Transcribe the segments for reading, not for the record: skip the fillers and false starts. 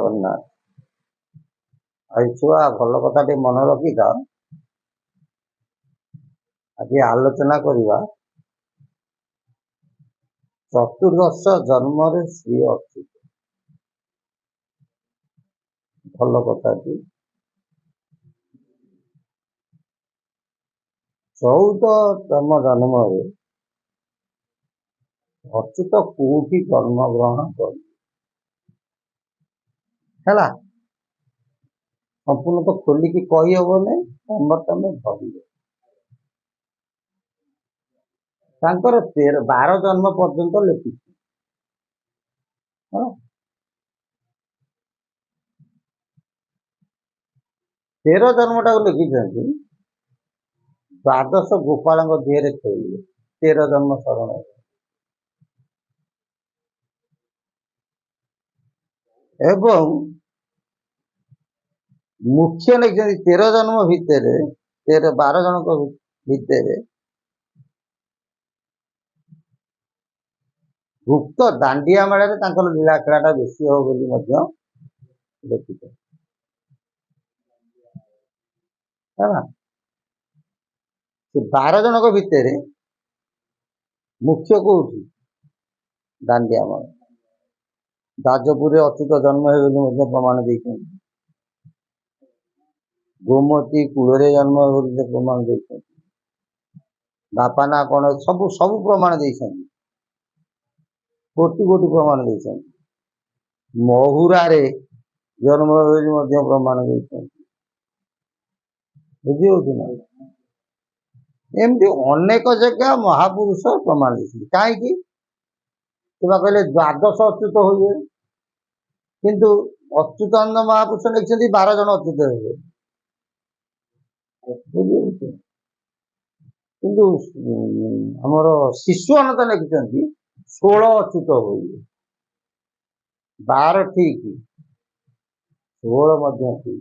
ଜଗନ୍ନାଥ। ଆଉ ଛୁଆ ଭଲ କଥାଟେ ମନେ ରଖିଥା। ଆଜି ଆଲୋଚନା କରିବା ଚତୁର୍ଦଶ ଜନ୍ମରେ ଶ୍ରୀ ଅଚ୍ୟୁତ। ଭଲ କଥାଟି। 14ତମ ଜନ୍ମରେ ଅଚ୍ୟୁତ କୋଉଠି ଜନ୍ମଗ୍ରହଣ କରି ହେଲା। ସମ୍ପୂର୍ଣ୍ଣ ତ ଖୋଲିକି କହିହବନି, ତମେ ଭାବିବ। ତାଙ୍କର 12 ଜନ୍ମ ପର୍ଯ୍ୟନ୍ତ ଲେଖିଛି। 13 ଜନ୍ମଟାକୁ ଲେଖିଛନ୍ତି ଦ୍ୱାଦଶ ଗୋପାଳଙ୍କ ଦେହରେ ଖେଳିଲେ 13 ଜନ୍ମ ଶରଣ। ଏବଂ ମୁଖ୍ୟ ଲେଖିଛନ୍ତି 13 ଜନ୍ମ ଭିତରେ 12 ଜଣଙ୍କ ଭିତରେ ଗୁପ୍ତ ଦାଣ୍ଡିଆ ମେଳାରେ ତାଙ୍କର ଲୀଳା ଖେଳାଟା ବେଶୀ ହବ ବୋଲି ମଧ୍ୟ ଲେଖିଛନ୍ତି। ହେଲା। ସେ 12 ଜଣଙ୍କ ଭିତରେ ମୁଖ୍ୟ କୋଉଠି? ଦାଣ୍ଡିଆ ମେଳା। ଯାଜପୁରରେ ଅଚ୍ୟୁତ ଜନ୍ମ ହେବେ ବୋଲି ମଧ୍ୟ ପ୍ରମାଣ ଦେଇଛନ୍ତି। ଗୋମତୀ କୂଳରେ ଜନ୍ମ ହେବେ ବୋଲି ପ୍ରମାଣ ଦେଇଛନ୍ତି। ବାପା ନା କଣ ସବୁ ପ୍ରମାଣ ଦେଇଛନ୍ତି। କୋଟି ପ୍ରମାଣ ଦେଇଛନ୍ତି। ମହୁରାରେ ଜନ୍ମ ହେବେ ବୋଲି ମଧ୍ୟ ପ୍ରମାଣ ଦେଇଛନ୍ତି। ବୁଝି ହଉଛି ନା? ଏମିତି ଅନେକ ଜାଗା ମହାପୁରୁଷ ପ୍ରମାଣ ଦେଇଛନ୍ତି। କାହିଁକି? କିମ୍ବା କହିଲେ ଦ୍ୱାଦଶ ଅଚ୍ୟୁତ ହୁଏ, କିନ୍ତୁ ଅଚ୍ୟୁତାନନ୍ଦ ମହାପୁରୁଷ ଲେଖିଛନ୍ତି 12 ଜଣ ଅଚ୍ୟୁତ ହେବେ। କିନ୍ତୁ ଆମର ଶିଶୁ ଅନନ୍ତ ଲେଖିଛନ୍ତି 16 ଅଚ୍ୟୁତ ହୁଏ। 12 ଠିକ, 16 ମଧ୍ୟ ଠିକ।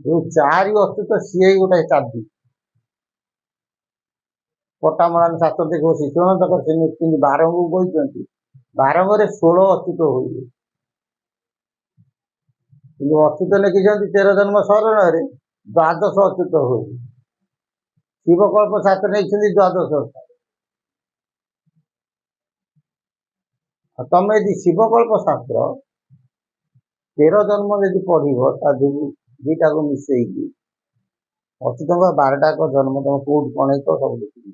ଯୋଉ 4 ଅଚ୍ୟୁତ ସିଏ ଗୋଟେ ଚାବି। ପଟ୍ଟାମରାନ ଶାସ୍ତ୍ର ଦେଖିବ ଶିଶୁ ଅନନ୍ତ ସେ ଲେଖିଛନ୍ତି 12ଙ୍କୁ କହିଛନ୍ତି 12ରେ 16 ଅଚ୍ୟୁତ ହୁଏ। କିନ୍ତୁ ଅଚ୍ୟୁତ ଲେଖିଛନ୍ତି 13 ଜନ୍ମ ଶରଣରେ 12 ଅଚ୍ୟୁତ ହୁଏ। ଶିବକଳ୍ପ ଶାସ୍ତ୍ର ନେଇଛନ୍ତି 12। ତମେ ଯଦି ଶିବକଳ୍ପ ଶାସ୍ତ୍ର 13 ଜନ୍ମ ଯଦି ପଢିବ ତା ଦିଟାକୁ ମିଶେଇକି ଅଚ୍ୟୁତଙ୍କ 12ଟା ଜନ୍ମ ତମେ କୋଉଠି କଣ ହେଇଥିବ ସବୁ ଦେଖିବି।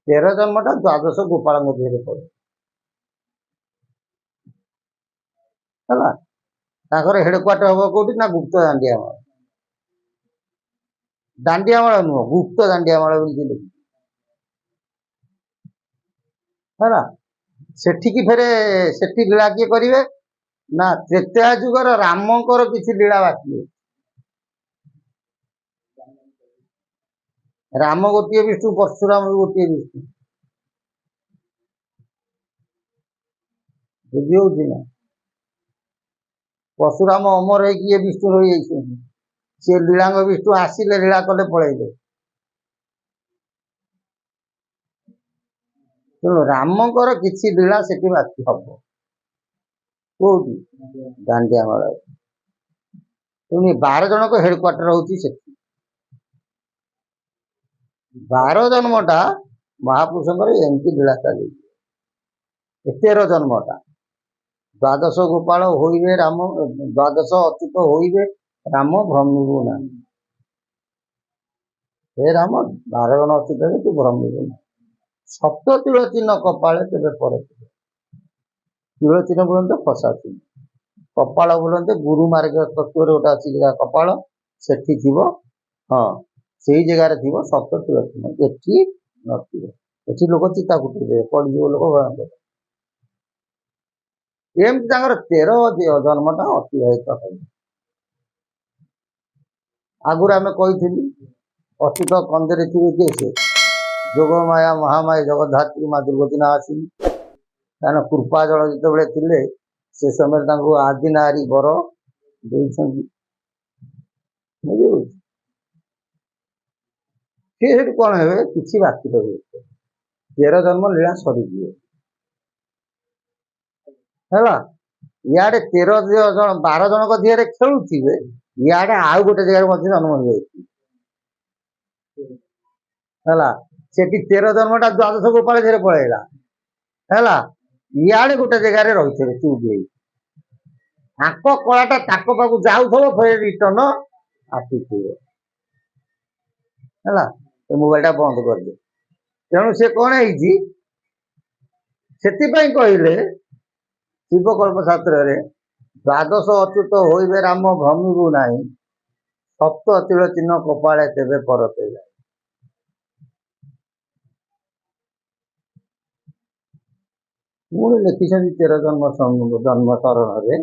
13 ଜନ୍ମଟା ଦ୍ୱାଦଶ ଗୋପାଳଙ୍କ ଦେହରେ ପଡେ। ହେଲା। ତାଙ୍କର ହେଡକ୍ୱାର୍ଟର ହବ କୋଉଠି ନା ଗୁପ୍ତ ଦାଣ୍ଡିଆ ମେଳା। ଦାଣ୍ଡିଆ ମେଳା ନୁହଁ, ଗୁପ୍ତ ଦାଣ୍ଡିଆ ମେଳା ବୋଲି ହେଲା। ସେଠିକି ଫେରେ ସେଠି ଲୀଳା କିଏ କରିବେ ନା ତ୍ରେତୟା ଯୁଗର ରାମଙ୍କର କିଛି ଲୀଳା ବାକି ଅଛି। ରାମ ଗୋଟିଏ ବିଷ୍ଣୁ, ପରଶୁରାମ ଗୋଟିଏ ବିଷ୍ଣୁ। ବୁଝି ହଉଛି ନା? ପରଶୁରାମ ଅମର ହେଇକି ଇଏ ବିଷ୍ଣୁ ରହିଯାଇଛନ୍ତି। ସେ ଲୀଳାଙ୍କ ବିଷ୍ଣୁ ଆସିଲେ ଲୀଳା କଲେ ପଳେଇଲେ। ତେଣୁ ରାମଙ୍କର କିଛି ଲୀଳା ସେଠି ବାକି ହବ। କୋଉଠି? ଦାଣ୍ଡିଆ ମେଳା। ତେଣୁ 12 ଜଣଙ୍କ ହେଡକ୍ୱାର୍ଟର ହଉଛି ସେଠି। 12 ଜନ୍ମଟା ମହାପୁରୁଷଙ୍କର ଏମିତି ଲୀଳା ଚାଲିଛି। 13 ଜନ୍ମଟା ଦ୍ୱାଦଶ ଗୋପାଳ ହୋଇବେ ରାମ, 12 ଅଚ୍ୟୁତ ହୋଇବେ ରାମ ଭ୍ରମିବୁ ନାହିଁ। ହେ ରାମ 12 ଜଣ ଅଚ୍ୟୁତ ହେବେ ତୁ ଭ୍ରମିବୁ ନାହିଁ। ସପ୍ତ ତିଳ ଚିହ୍ନ କପାଳେ ତେବେ ପରେ ତିଳ ଚିହ୍ନ ବୋଲନ୍ତି ଫସା ଚିହ୍ନ। କପାଳ ବୋଲନ୍ତି ଗୁରୁ ମାର୍ଗ ତତ୍ଵରେ ଗୋଟେ ଅଛି କପାଳ, ସେଠି ଥିବ। ହଁ, ସେଇ ଜାଗାରେ ଥିବ ସପ୍ତ ତିଳ ଚିହ୍ନ। ଏଠି ନଥିବ। ଏଠି ଲୋକ ଚିତା କୁଟିବେ, ପଡିଯିବ ଲୋକ ଭୟଙ୍କର। ଏମିତି ତାଙ୍କର 13 ଜନ୍ମଟା ଅତିବାହିତ ହେବ। ଆଗରୁ ଆମେ କହିଥିଲି ଅଚ୍ୟୁତ କନ୍ଧରେ ଥିବେ କିଏ ସେ? ଯୋଗମାୟା ମହାମାୟା ଜଗଦ୍ଧାତ୍ରୀ ମା ଦୁର୍ଗତି ନାସିନୀ। କାରଣ କୃପା ଜଳ ଯେତେବେଳେ ଥିଲେ ସେ ସମୟରେ ତାଙ୍କୁ ଆଦି ନାରୀ ବର ଦେଇଛନ୍ତି। ସେ ସେଠି କଣ ହେବେ? କିଛି ବାକି ରହିବେ। 13 ଜନ୍ମ ଲୀଳା ସରିଯିବ। ହେଲା। ଇଆଡେ 13 ଜଣ 12 ଜଣଙ୍କ ଦେହରେ ଖେଳୁଥିବେ, ଇଆଡେ ଆଉ ଗୋଟେ ଜାଗାରେ ମଧ୍ୟ ଜନ୍ମ ହେଇଯାଉଛି। ହେଲା, ସେଠି 13 ଜନ୍ମଟା ଦ୍ୱାଦଶ ଗୋପାଳ ଦେହରେ ପଳେଇଲା। ହେଲା, ଇଆଡେ ଗୋଟେ ଜାଗାରେ ରହିଥିବେ ଚୁପ୍ ହେଇ, ଆଙ୍କ କଳାଟା ତାଙ୍କ ପାଖକୁ ଯାଉଥିବ, ଫେର ରିଟର୍ନ ଆସୁଥିବ। ହେଲା, ଏ ମୋବାଇଲଟା ବନ୍ଦ କରିଦିଏ। ତେଣୁ ସେ କଣ ହେଇଛି, ସେଥିପାଇଁ କହିଲେ ଶିବକଳ୍ପ ଶାସ୍ତ୍ରରେ ଦ୍ୱାଦଶ ଅଚ୍ୟୁତ ହୋଇବେ ରାମ ଭ୍ରମିବୁ ନାହିଁ, ସପ୍ତ ତିଳ ଚିହ୍ନ କପାଳେ ତେବେ ପରତେ ଯାଏ। ପୁଣି ଲେଖିଛନ୍ତି 13 ଜନ୍ମ ଶରଣରେ,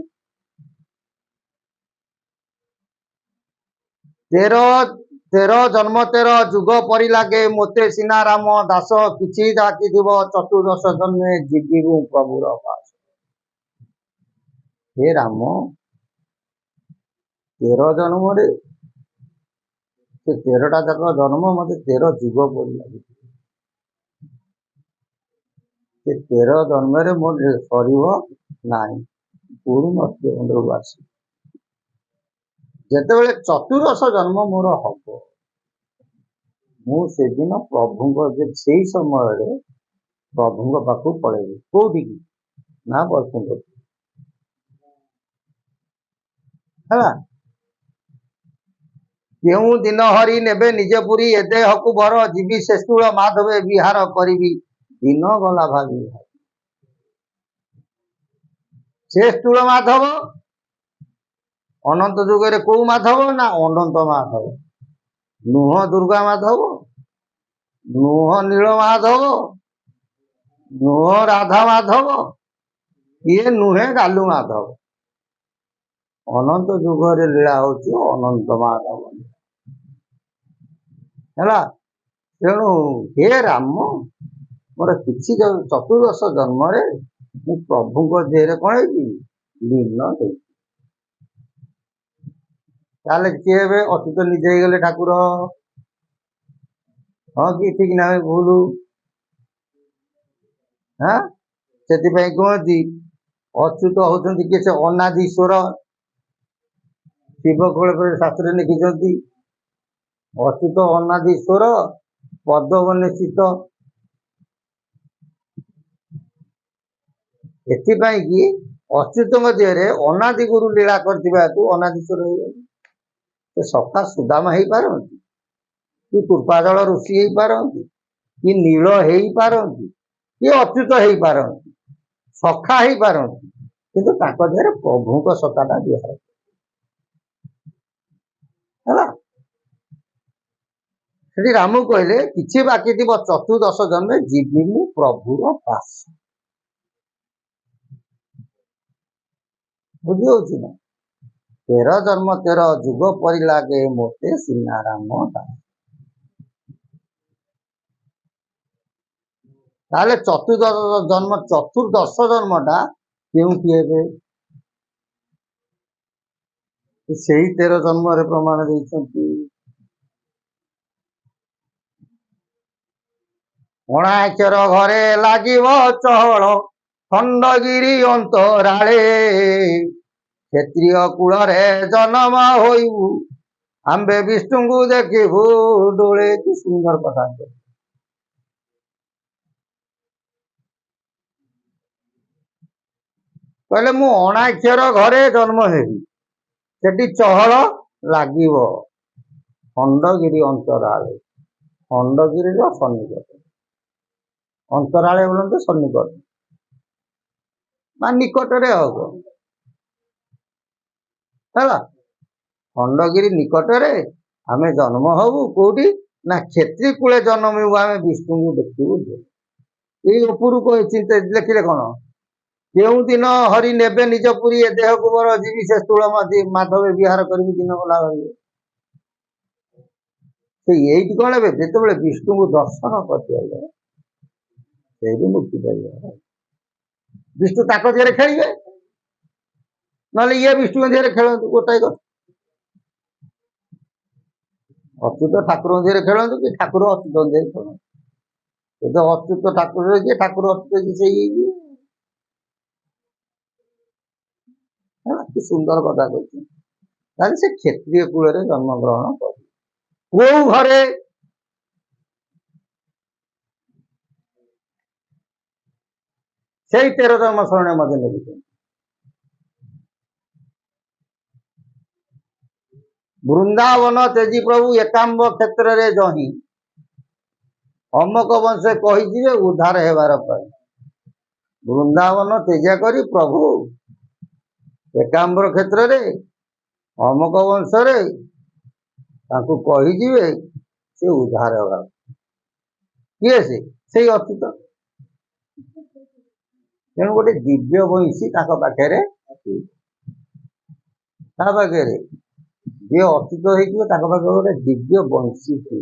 13 ଯୁଗ ପରି ଲାଗେ ମୋତେ ସିନା ରାମ ଦାସ, କିଛି ଡାକିଥିବ ଚତୁର୍ଦଶ ଜନ୍ମେ ଯିବିବୁ ପ୍ରଭୁର ପାଶ। ହେ ରାମ, 13 ଜନ୍ମରେ ସେ 13ଟା ଯାକ ଜନ୍ମ ମତେ 13 ଯୁଗ ପରି ଲାଗୁଛି। ସେ 13 ଜନ୍ମରେ ମୋର ସରିବ ନାହିଁ, ପୁଣି ମତ୍ୟ ମଣ୍ଡଳକୁ ଆସି ଯେତେବେଳେ ଚତୁର୍ଦଶ ଜନ୍ମ ମୋର ହବ, ମୁଁ ସେଦିନ ପ୍ରଭୁଙ୍କ ସେଇ ସମୟରେ ପ୍ରଭୁଙ୍କ ପାଖକୁ ପଳେଇବି। କୋଉଠିକି ନା ବୈକୁଣ୍ଠ। ହେଲା, କେଉଁ ଦିନ ହରି ନେବେ ନିଜ ପୁରୀ, ଏ ଦେହକୁ ବର ଯିବି ଶେଷୁଳ ମାଧବେ ବିହାର କରିବି, ଦିନ ଗଲା ଭାବି। ସେ ସ୍ଥୂଳ ମାଧବ ଅନନ୍ତ ଯୁଗରେ କୋଉ ମାଧବ ନା ଅନନ୍ତ ମାଧବ, ନୁହଁ ଦୁର୍ଗା ମାଧବ, ନୁହଁ ନୀଳ ମାଧବ, ନୁହଁ ରାଧା ମାଧବ, ଇଏ ନୁହେଁ ଗାଲୁ ମାଧବ। ଅନନ୍ତ ଯୁଗରେ ଲୀଳା ହଉଛି ଅନନ୍ତ ମାଧବ। ହେଲା, ତେଣୁ ହେ ରାମ, ମୋର କିଛି ଚତୁର୍ଦଶ ଜନ୍ମରେ ମୁଁ ପ୍ରଭୁଙ୍କ ଦେହରେ କଣ ହେଇଛି, ଲୀନ ହେଇଛି। ତାହେଲେ କିଏ ଏବେ ଅଚ୍ୟୁତ ନିଜେ ହେଇଗଲେ ଠାକୁର? ହଁ କି ଠିକ ନା ଭୁଲ? ସେଥିପାଇଁ କୁହନ୍ତି ଅଚ୍ୟୁତ ହଉଛନ୍ତି କିଏ, ସେ ଅନାଦି ଈଶ୍ୱର। ଶିବକଳ୍ପରେ ଶାସ୍ତ୍ରରେ ଲେଖିଛନ୍ତି ଅଚ୍ୟୁତ ଅନାଦି ଈଶ୍ୱର ପଦବନିଶ୍ଚିତ। ଏଥିପାଇଁ କି ଅଚ୍ୟୁତଙ୍କ ଦେହରେ ଅନାଦି ଗୁରୁ ଲୀଳା କରିଥିବା ହେତୁ ଅନାଦୀଶ୍ୱର ହେଇଗଲେ। ସେ ସଖା ସୁଦାମା ହେଇପାରନ୍ତି, କି କୃପାଜଳ ଋଷି ହେଇପାରନ୍ତି, କି ନୀଳ ହେଇପାରନ୍ତି, କି ଅଚ୍ୟୁତ ହେଇପାରନ୍ତି, ସଖା ହେଇପାରନ୍ତି, କିନ୍ତୁ ତାଙ୍କ ଦେହରେ ପ୍ରଭୁଙ୍କ ସତ୍ତାଟା ଦିଆହେବ। ହେଲା, ସେଠି ରାମକୁ କହିଲେ କିଛି ବାକି ଥିବ ଚତୁର୍ଦଶ ଜନ୍ମେ ଯିବି ମୁଁ ପ୍ରଭୁର ପାଶ। ବୁଝି ହଉଛି ନା? 13 ଜନ୍ମ 13 ଯୁଗ ପରି ଲାଗେ ମୋତେ ସିନା ରାମ ଦାସ। ତାହେଲେ ଚତୁର୍ଦଶ ଜନ୍ମଟା କେଉଁଠି ହେବେ? ସେଇ 13 ଜନ୍ମରେ ପ୍ରମାଣ ଦେଇଛନ୍ତି। ଅଣାକ୍ଷର ଘରେ ଲାଗିବ ଚହଳ, ଖଣ୍ଡଗିରି ଅନ୍ତରାଳେ, କ୍ଷତ୍ରିୟ କୂଳରେ ଜନ୍ମ ହୋଇବୁ, ଆମ୍ବେ ବିଷ୍ଣୁଙ୍କୁ ଦେଖିବୁ ଡୋଳେ। କି ସୁନ୍ଦର କଥା। କହିଲେ ମୁଁ ଅଣାକ୍ଷର ଘରେ ଜନ୍ମ ହେବି, ସେଠି ଚହଳ ଲାଗିବ, ଖଣ୍ଡଗିରି ଅନ୍ତରାଳେ, ଖଣ୍ଡଗିରିର ସନ୍ନିକଟ, ଅନ୍ତରାଳେ ବୋଲନ୍ତି ସନ୍ନିକଟ ବା ନିକଟରେ ହବ। ହେଲା, ଖଣ୍ଡଗିରି ନିକଟରେ ଆମେ ଜନ୍ମ ହବୁ। କୋଉଠି ନା କ୍ଷତ୍ରି କୂଳେ ଜନ୍ମିବୁ, ଆମେ ବିଷ୍ଣୁଙ୍କୁ ଦେଖିବୁ। ଏଇ ଉପରକୁ ଚିନ୍ତା ଲେଖିଲେ କଣ, କେଉଁ ଦିନ ହରି ନେବେ ନିଜ ପୁରୀ, ଏ ଦେହକୁ ବର ଯିବି ସେ ସ୍ଥୂଳ ମାଧବେ ବିହାର କରିବି, ଦିନ ଗଲା ଭାବିବେ। ସେ ଏଇଠି କଣ ହେବେ, ଯେତେବେଳେ ବିଷ୍ଣୁଙ୍କୁ ଦର୍ଶନ କରିଦେଲେ ସେଇଠି ମୁକ୍ତି ପାଇବେ। ବିଷ୍ଣୁ ତାଙ୍କ ଦେହରେ ଖେଳିବେ, ନହେଲେ ଇଏ ବିଷ୍ଣୁଙ୍କ ଦେହରେ ଖେଳନ୍ତୁ, ଗୋଟାଏ କଥା। ଅଚ୍ୟୁତ ଠାକୁରଙ୍କ ଦେହରେ ଖେଳନ୍ତୁ, କି ଠାକୁର ଅଚ୍ୟୁତଙ୍କ ଦେହରେ ଖେଳନ୍ତୁ। ଯଦି ଅଚ୍ୟୁତ ଠାକୁରରେ କିଏ, ଠାକୁର ଅଚ୍ୟୁତ କିଏ, ସେଇ ହେଇଯିବେ। कि सुंदर कथा कहते से क्षत्रिय कूल जन्मग्रहण कर को घरे से 13 जन्म शरण मध्य लिखित वृंदावन तेजी प्रभु एकाम्ब क्षेत्र रे जही अमक वंश कही उद्धार हेबार वृंदावन तेजा करी प्रभु एकाम्बर क्षेत्र रे अमक वंश रे कही से उद्धार हेबार किए से अतीत तेणु गोटे दिव्य वंशी पाखे जे अतीत हो गोटे दिव्य वंशी थी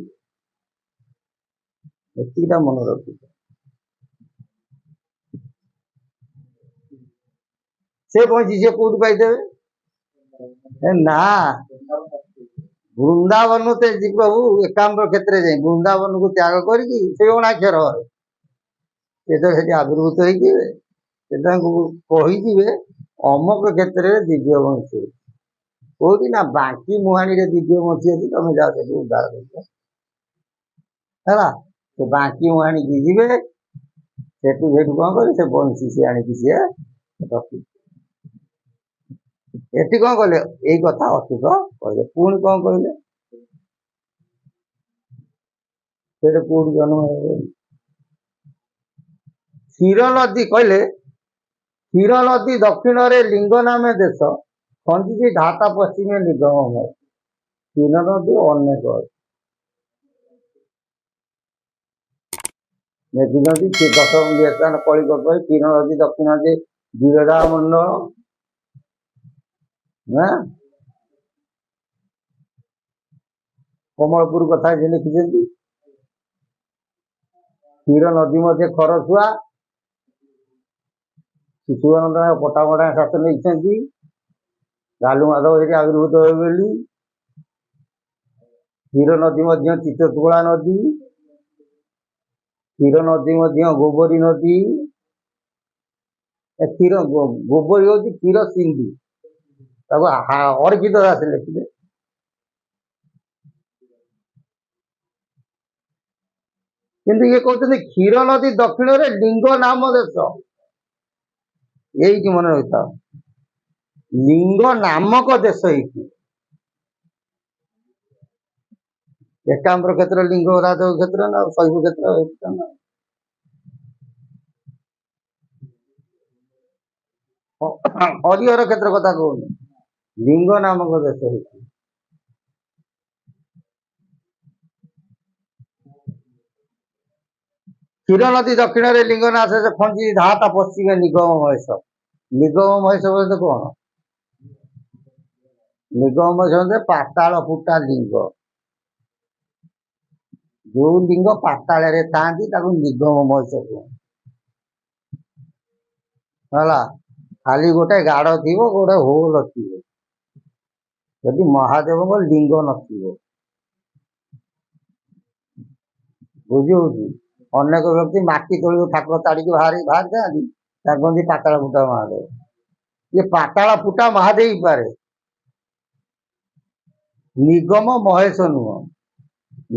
एतिकटा मन रखी से वंशी से कौट पाइदे ना वृंदावन तेजी प्रभु एकाम्र क्षेत्र जाए वृंदावन को त्याग करके से अणाक्षर से आविर्भूत होइए अमक क्षेत्र में दिव्य वंशी कौटी ना बांकी मुहाणी रे दिव्य वंशी अच्छी तुम जाओ से उद्धार है से बांकी मुहाणी की जीवे सेठू कौन करे से वंशी से आनी सी रखी एटी कौन कहले यही कथा अतीत कहले पुणी कौन कहले से कौट जन्म क्षीर नदी कहले क्षीर नदी दक्षिण रे लिंग नामे देश खंजी ढाता पश्चिम निगम है क्षीर नदी अनेक मेघी नदी 10 स्थान कलिकत क्षीर नदी दक्षिण से विरजा मंडल कमलपुर कथा से लिखिं क्षीर नदी मध्य खरसुआ शिशुआनंद पटापटा शासन नहीं लालू माधव ये आविर्भूत हो क्षीर नदी मध्य चित्रतुला नदी क्षीर नदी मध्य गोबरी नदी क्षीर गोबरी हूँ क्षीर सिंधु अर्जित दास लिखिले किंतु ये कहते क्षीर नदी दक्षिण रे लिंग नाम देश यही मन रही लिंग नामक देश एकाम्र क्षेत्र लिंग राजव क्षेत्र ना शैव क्षेत्र हरिहर क्षेत्र कथा कहूनी लिंग नामक देश क्षीर नदी दक्षिण रे लिंगनाथ से खंजी धाता पश्चिम निगम महेश बोलते कौन निगम महेश पाताल फुटा लिंग जो लिंग पाताल था निगम महेश कहला खाली गोटे गाड़ थी गोटे होल थी यदि महादेव को लिंग नथिबो बुझी अनेक व्यक्ति माटी तोड़ ठाकुर ताड़िकी बाहर जाती कहती पाताल फुटा महादेव ये पाताल फुटा महादेव पारे निगम महेश नुह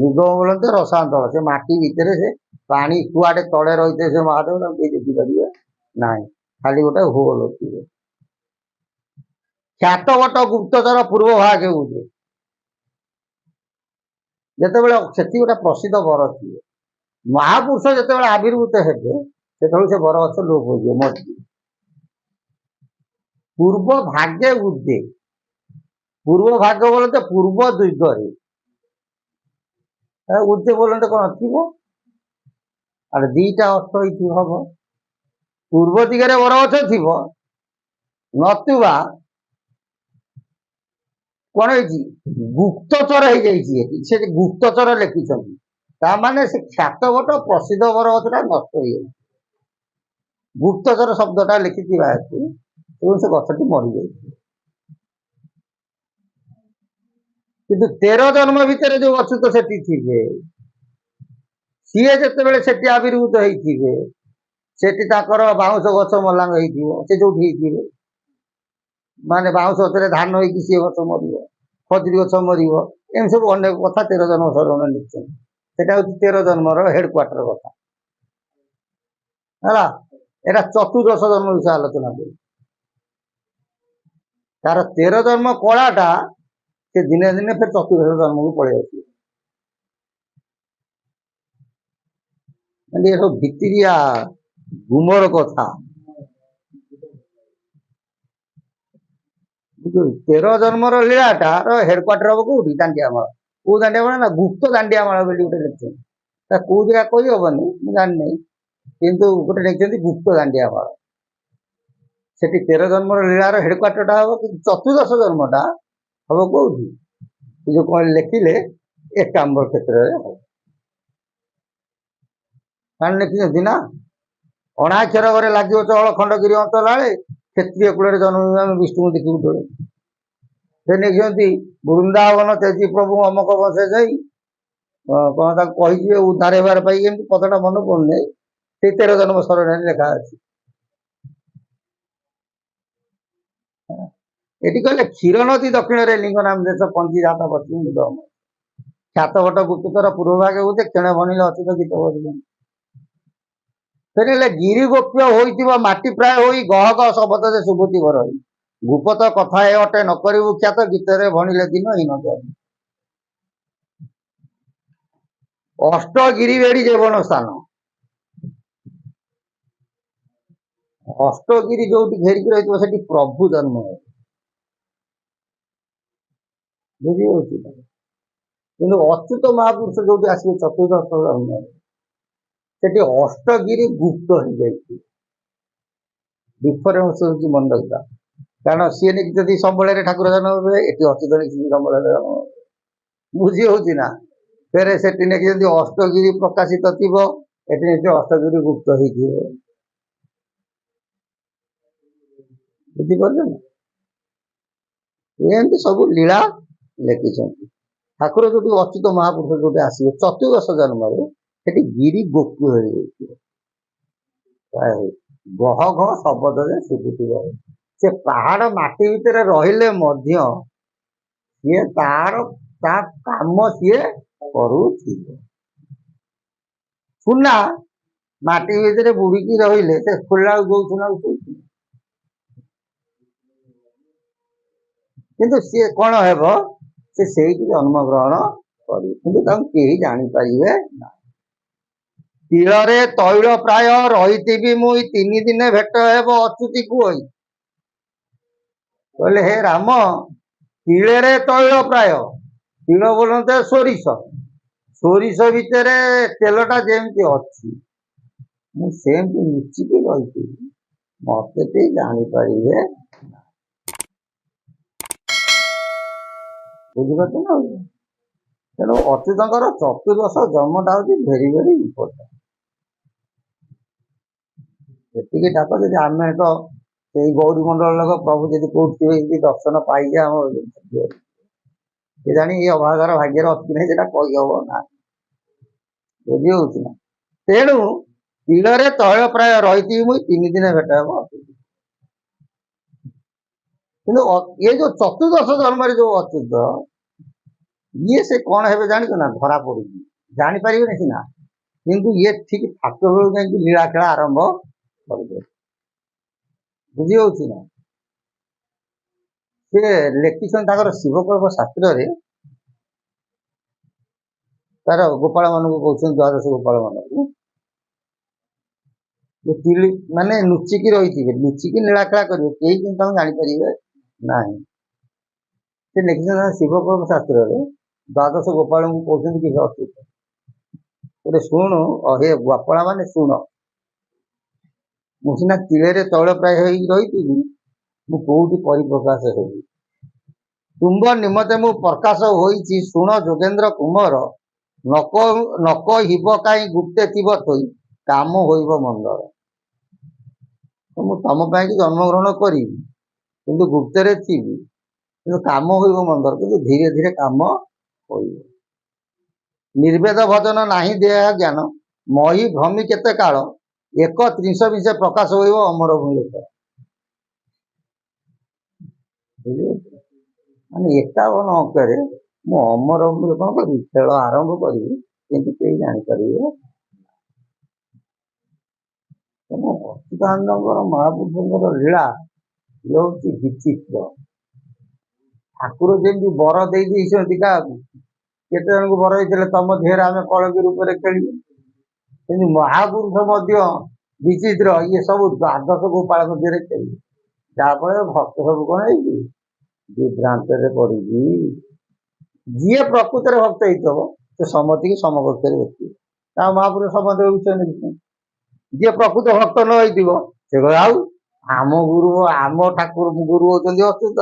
निगम बोलते रसांतल से माटी भितर से पानी कुआडे तले रही से महादेव देखिपारे ना खाली गोटे होल थी ख्यातवट गुप्तचर पूर्व भाग जिते से गोटे प्रसिद्ध बर थी महापुरुष जिते आविर्भूत हेबे से बर गछ लोप हो मरी पूर्व भाग्य उदे पूर्व भाग्य बोलते पूर्व दिगरे उदे बोलते कौन थी अरे दीटा अर्थ हम पूर्व दिगरे बर गछ थी नतुबा कौन गुप्तचर हो गुप्तचर लिखिं से ख्यातवट प्रसिद्ध बर गछटा नष्ट हो गुप्तचर शब्दटा लिखि से गछटी मरी जाए किंतु 13 जन्म भितर जो अच्युत सेठी थे सीए जिते से आविर्भूत होती बाउंश गछ मलांग से जो ମାନେ ବାଉଁଶ ଗଛରେ ଧାନ ହେଇକି ସିଏ ଗଛ ମରିବ, ଖଜୁରୀ ଗଛ ମରିବ, ଏମିତି ସବୁ ଅନେକ କଥା 13 ଜନ୍ମ ସରଣ লিখছেন। ସେଟା ହଉଛି 13 ଜନ୍ମର ହେଡ କ୍ୱାର୍ଟର କଥା ହେଲା। ଏଟା ଚତୁର୍ଦଶ ଜନ୍ମ ବିଷୟ ଆଲୋଚନା କରୁଛି। ତାର 13 ଜନ୍ମ କଳାଟା ସେ ଦିନେ ଦିନେ ଫେର ଚତୁର୍ଦଶ ଜନ୍ମକୁ ପଳେଇ ଆସିବ। ଏ ସବୁ ଭିତିରିଆ ଗୁମର କଥା। 13 ଜନ୍ମର ଲୀଳାଟାର ହେଡ କ୍ୱାର୍ଟର ହବ କୋଉଠି? ଦାଣ୍ଡିଆମାଳ। କୋଉ ଦାଣ୍ଡିଆମାଳ ନା ଗୁପ୍ତ ଦାଣ୍ଡିଆମାଳ ବୋଲି ଗୋଟେ ଲେଖିଛନ୍ତି। ତା କୋଉ ଜାଗା କହିହବନି, ମୁଁ ଜାଣିନି, କିନ୍ତୁ ଗୋଟେ ଲେଖିଛନ୍ତି ଗୁପ୍ତ ଦାଣ୍ଡିଆମାଳ। ସେଠି 13 ଜନ୍ମର ଲୀଳାର ହେଡ କ୍ୱାର୍ଟରଟା ହବ, କିନ୍ତୁ ଚତୁର୍ଦଶ ଜନ୍ମଟା ହବ କୋଉଠି? ଯୋଉ କଣ ଲେଖିଲେ ଏକାମ୍ବର କ୍ଷେତ୍ରରେ ହବ। କାରଣ ଲେଖିଛନ୍ତି ନା, ଅଣାକ୍ଷର ଘରେ ଲାଗିବ ଚହଳ ଖଣ୍ଡଗିରି ଅନ୍ତଲାଳେ, କ୍ଷତ୍ରିୟ କୂଳରେ ଜନ୍ମ ବିଷ୍ଣୁଙ୍କୁ ଦେଖିବୁ ତୋଳେ। ସେ ନେଇଛନ୍ତି ବୃନ୍ଦାବନ ତେଜି ପ୍ରଭୁ ଅମକ ବସେ ଯାଇ କଣ ତାକୁ କହିଯିବେ ଉଦ୍ଧାର ହେବାର ପାଇଁ, ଏମିତି କଥାଟା ମନେ ପଡୁନି, ସେଇ 13 ଜନ୍ମ ସରଣରେ ଲେଖା ଅଛି। ଏଠି କହିଲେ କ୍ଷୀର ନଦୀ ଦକ୍ଷିଣରେ ଲିଙ୍ଗ ନାମ ଦେଶ ପଞ୍ଜି ଜାତ ପଶ୍ଚିମ ନିଗମ ଖ୍ୟାତ ବଟ ଗୁପ୍ତର ପୂର୍ବ ଭାଗେ ହଉତେ କ୍ଷଣ ଭଣିଲେ ଅଚିତ ଗୀତ ବସିଛନ୍ତି। ଫେରିଲେ ଗିରି ଗୋପ୍ୟ ହୋଇଥିବ ମାଟି ପ୍ରାୟ ହୋଇ ଗହ ଗହ ଶବଦ ଯେ ଶୁଭୁଥିବ ରହି ଗୁପତ କଥା ଏ ଅଟେ ନ କରିବୁ ଖ୍ୟାତ ଗୀତରେ ଭଣିଲେ ଦିନ ହୀନ ଯାଏ। ଅଷ୍ଟଗିରି ବେଡି ଜୀବନ ସ୍ଥାନ, ଅଷ୍ଟଗିରି ଯୋଉଠି ଘେରିକି ରହିଥିବ ସେଠି ପ୍ରଭୁ ଜନ୍ମ ହେବେ, ବୁଝିହଉଛି। କିନ୍ତୁ ଅଚ୍ୟୁତ ମହାପୁରୁଷ ଯୋଉଠି ଆସିବେ ଚତୁର୍ଦଶ ଜନ୍ମରେ, ସେଠି ଅଷ୍ଟଗିରି ଗୁପ୍ତ ହେଇଯାଇଛି। ଡିଫରେନ୍ସ ହଉଛି ମନେ ରଖିବା। କାରଣ ସିଏ ଯଦି ସମ୍ବଳରେ ଠାକୁର ଜନ୍ମ ହେବେ, ଏଠି ଅଚ୍ୟୁତ ନେଇଛନ୍ତି ସମ୍ବଳରେ ଜନ୍ମ ହେବେ, ବୁଝି ହଉଛି ନା। ଫେରେ ସେଠି ନେଇଛନ୍ତି ଅଷ୍ଟଗିରି ପ୍ରକାଶିତ ଥିବ, ଏଠି ନେଇଛନ୍ତି ଅଷ୍ଟଗିରି ଗୁପ୍ତ ହେଇଥିବ, ବୁଝିପାରୁଛ ନା। ଏମିତି ସବୁ ଲୀଳା ଲେଖିଛନ୍ତି। ଠାକୁର ଯୋଉଠି ଅଚ୍ୟୁତ ମହାପୁରୁଷ ଯୋଉଠି ଆସିବେ ଚତୁର୍ଦଶ ଜନ୍ମରେ, ସେଠି ଗିରି ଗୋପ୍ୟ ହେଇଯାଇଥିବ, ଗହ ଗହ ଶବଦରେ ଶୁଭୁଥିବ। ସେ ପାହାଡ ମାଟି ଭିତରେ ରହିଲେ ମଧ୍ୟ ସିଏ ତା କାମ ସିଏ କରୁଥିବ। ସୁନା ମାଟି ଭିତରେ ବୁଡିକି ରହିଲେ ସେ ଖୋଲା ଯୋଉ ସୁନାକୁ ଶୋଇଥିବ, କିନ୍ତୁ ସିଏ କଣ ହେବ, ସେ ସେଇଠି ଜନ୍ମଗ୍ରହଣ କରିବେ, କିନ୍ତୁ ତାଙ୍କୁ କେହି ଜାଣିପାରିବେ ନା। ତିଳରେ ତୈଳ ପ୍ରାୟ ରହିଥିବି ମୁଇଁ 3 ଦିନେ ଭେଟ ହେବ ଅଚ୍ୟୁତି କୁହଇ। କହିଲେ ହେ ରାମ, ତିଳରେ ତୈଳ ପ୍ରାୟ, ତିଳ ବୋଲନ୍ତେ ସୋରିଷ, ସୋରିଷ ଭିତରେ ତେଲଟା ଯେମିତି ଅଛି, ମୁଁ ସେମିତି ଲୁଚିକି ରହିଥିବି, ମତେ କେହି ଜାଣିପାରିବେ, ବୁଝିପାରୁଛ ନା। ତେଣୁ ଅଚ୍ୟୁତଙ୍କର ଚତୁର୍ଦଶ ଜନ୍ମଟା ହଉଛି ଭେରି ଭେରି ଇମ୍ପୋର୍ଟାଣ୍ଟ। ସେତିକି ଠାକ ଯଦି ଆମେ ତ ସେଇ ଗୌରୀ ମଣ୍ଡଳ ଲୋକ, ପ୍ରଭୁ ଯଦି କୋଉଠି ଥିବେ ଯଦି ଦର୍ଶନ ପାଇକି ଆମର କେଜାଣି ଏ ଅଭାଗାର ଭାଗ୍ୟରେ ଅଛି ନାହିଁ, ସେଟା କହିହବ ନା, ବୁଝି ହଉଛି ନା। ତେଣୁ ତିଳରେ ତୈଳ ପ୍ରାୟ ରହିଥିବି ମୁଇଁ 3 ଦିନେ ଭେଟ ହେବ। କିନ୍ତୁ ଏ ଯୋଉ ଚତୁର୍ଦଶ ଜନ୍ମରେ ଯୋଉ ଅଚ୍ୟୁତ, ଇଏ ସେ କଣ ହେବେ ଜାଣିଛ ନା, ଧରା ପଡୁଛି, ଜାଣିପାରିବେନି ସିନା, କିନ୍ତୁ ଇଏ ଠିକ ଠାକୁର ବେଳକୁ ଯାଇକି ଲୀଳା ଖେଳା ଆରମ୍ଭ କରିବେ, ବୁଝି ହଉଛି ନା। ସେ ଲେଖିଛନ୍ତି ତାଙ୍କର ଶିବକଳ୍ପ ଶାସ୍ତ୍ରରେ, ତାର ଗୋପାଳ ମାନଙ୍କୁ କହୁଛନ୍ତି ଦ୍ୱାଦଶ ଗୋପାଳ ମାନଙ୍କୁ, ମାନେ ଲୁଚିକି ରହିଥିବେ, ଲୁଚିକି ନୀଳାଖେଳା କରିବେ, କେହି କିନ୍ତୁ ତାଙ୍କୁ ଜାଣିପାରିବେ ନାହିଁ। ସେ ଲେଖିଛନ୍ତି ଶିବକଳ୍ପ ଶାସ୍ତ୍ରରେ, ଦ୍ୱାଦଶ ଗୋପାଳଙ୍କୁ କହୁଛନ୍ତି କି ଅଚ୍ୟୁତ, ଗୋଟେ ଶୁଣୁ ହେ ଗୋପାଳ ମାନେ ଶୁଣ, ମୁଁ ସିନା ତିଳରେ ତୈଳ ପ୍ରାୟ ହେଇକି ରହିଥିବି, ମୁଁ କୋଉଠି ପରିପ୍ରକାଶ ହେବି, ତୁମ୍ଭ ନିମନ୍ତେ ମୁଁ ପ୍ରକାଶ ହୋଇଛି, ଶୁଣ ଯୋଗେନ୍ଦ୍ର କୁମର, ନ କହିବ କାହିଁ ଗୁପ୍ତେ ଥିବ ଥୋଇ, କାମ ହୋଇବ ମନ୍ଦର। ମୁଁ ତମ ପାଇଁ ଜନ୍ମଗ୍ରହଣ କରିବି, କିନ୍ତୁ ଗୁପ୍ତରେ ଥିବି, କିନ୍ତୁ କାମ ହୋଇବ ମନ୍ଦର, କିନ୍ତୁ ଧୀରେ ଧୀରେ କାମ ହୋଇବ। ନିର୍ବେଦ ଭଜନ ନାହିଁ ଦେହ ଜ୍ଞାନ, ମହି ଭ୍ରମି କେତେ କାଳ, ଏକ 30 ବିଷୟ ପ୍ରକାଶ ହୋଇବ ଅମର ଭୂମିରେ। ବୁଝିପାରୁଛ? ମାନେ 51 ଅଙ୍କରେ ମୁଁ ଅମର କଣ କରିବି, ଖେଳ ଆରମ୍ଭ କରିବି, କିନ୍ତୁ କେହି ଜାଣିପାରିବେ। ତେଣୁ ଅଚ୍ୟୁତାନନ୍ଦଙ୍କର ମହାପୁରୁଷଙ୍କର ଲୀଳା ଇଏ ହଉଛି ବିଚିତ୍ର। ଠାକୁର ଯେମିତି ବର ଦେଇ ଦେଇଛନ୍ତି କାହାକୁ, କେତେ ଜଣଙ୍କୁ ବର ହେଇଥିଲେ ତମ ଦେହରେ ଆମେ କଳକି ରୂପରେ ଖେଳିବୁ, କିନ୍ତୁ ମହାପୁରୁଷ ମଧ୍ୟ ବିଚିତ୍ର, ଇଏ ସବୁ ଦ୍ୱାଦଶ ଗୋପାଳଙ୍କ ଦେହରେ ଖେଳିବେ। ଯାହାଫଳରେ ଭକ୍ତ ସବୁ କଣ ହେଇଛି, ବିଭ୍ରାନ୍ତରେ ପଡିଛି। ଯିଏ ପ୍ରକୃତରେ ଭକ୍ତ ହେଇଥିବ ସେ ସମସ୍ତଙ୍କୁ ସମକକ୍ଷରେ ଦେଖିବ, ତା ମହାପୁରୁଷ ସମସ୍ତେ ହେଉଛନ୍ତି। ଯିଏ ପ୍ରକୃତ ଭକ୍ତ ନ ହେଇଥିବ ସେ କହିବ ଆଉ ଆମ ଗୁରୁ, ଆମ ଠାକୁର ଗୁରୁ ହଉଛନ୍ତି ଅଚ୍ୟୁତ,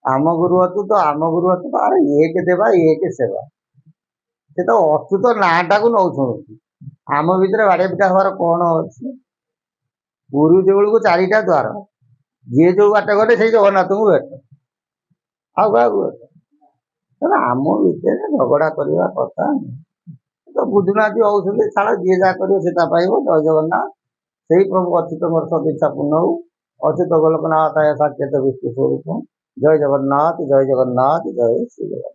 ଆମ ଗୁରୁ ଅଚ୍ୟୁତ, ଆମ ଗୁରୁ ଅଚ୍ୟୁତ। ଆରେ ଏକ ଦେବା ଏକ ସେବା, ସେ ତ ଅଚ୍ୟୁତ ନାଁଟାକୁ ନଉଛନ୍ତି। ଆମ ଭିତରେ ବାଡିଆ ପିଟା ହବାର କଣ ଅଛି? ପୁରୀ ଦେଉଳକୁ 4ଟା ଦ୍ୱାର, ଯିଏ ଯୋଉ ବାଟ ଗଲେ ସେଇ ଜଗନ୍ନାଥଙ୍କୁ ଭେଟ, ଆଉ କାହାକୁ ଭେଟ? ତେଣୁ ଆମ ଭିତରେ ଝଗଡା କରିବା କଥା ତ ବୁଝୁନାହାନ୍ତି, ହଉଛନ୍ତି। ଛାଡ଼, ଯିଏ ଯାହା କରିବ ସେ ତା ପାଇବ। ଜୟ ଜଗନ୍ନାଥ। ସେଇ ପ୍ରଭୁ ଅଚ୍ୟୁତଙ୍କର ସଦିଚ୍ଛା ପୂର୍ଣ୍ଣ ହଉ। ଅଚ୍ୟୁତ ଗୋଲକନାଥ ସାକ୍ଷାତ ବିଷ୍ଣୁ ସ୍ୱରୂପ। ଜୟ ଜଗନ୍ନାଥ, ଜୟ ଜଗନ୍ନାଥ, ଜୟ ଶ୍ରୀ ଜଗନ୍ନାଥ।